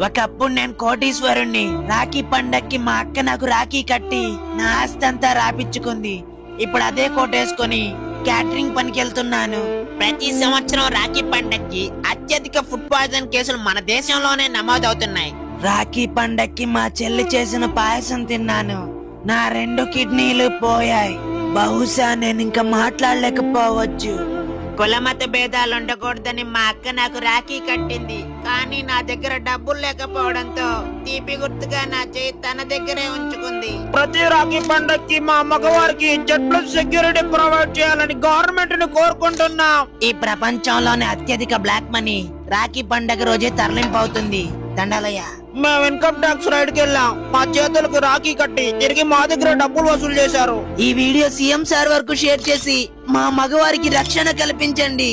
ఒకప్పుడు నేను కోటీశ్వరుణ్ణి. రాఖీ పండక్కి మా అక్క నాకు రాఖీ కట్టి నా ఆస్తి అంతా రాపిచ్చుకుంది. ఇప్పుడు అదే కోటేసుకొని క్యాటరింగ్ పనికి వెళ్తున్నాను. ప్రతి సంవత్సరం రాఖీ పండక్కి అత్యధిక ఫుడ్ పాయిజన్ కేసులు మన దేశంలోనే నమోదవుతున్నాయి. రాఖీ పండక్కి మా చెల్లి చేసిన పాయసం తిన్నాను. నా 2 కిడ్నీలు పోయాయి. బహుశా నేను ఇంకా మాట్లాడలేకపోవచ్చు. కులమత భేదాలు ఉండకూడదని మా అక్క నాకు రాఖీ కట్టింది. కానీ నా దగ్గర డబ్బులు లేకపోవడంతో తీపి గుర్తుగా నా చేయి తన దగ్గరే ఉంచుకుంది. ప్రతి రాఖీ పండక్కి మా మగవారికి జెడ్ సెక్యూరిటీ ప్రొవైడ్ చేయాలని గవర్నమెంట్ ని కోరుకుంటున్నాం. ఈ ప్రపంచంలోనే అత్యధిక బ్లాక్ మనీ రాఖీ పండగ రోజే తరలింపు అవుతుంది. దండాలయ్య. మేము ఇన్కమ్ ట్యాక్స్ రైడ్ కి వెళ్ళాం. మా చేతులకు రాఖీ కట్టి తిరిగి మా దగ్గర డబ్బులు వసూలు చేశారు. ఈ వీడియో సీఎం సార్ వరకు షేర్ చేసి మా మగవారికి రక్షణ కల్పించండి.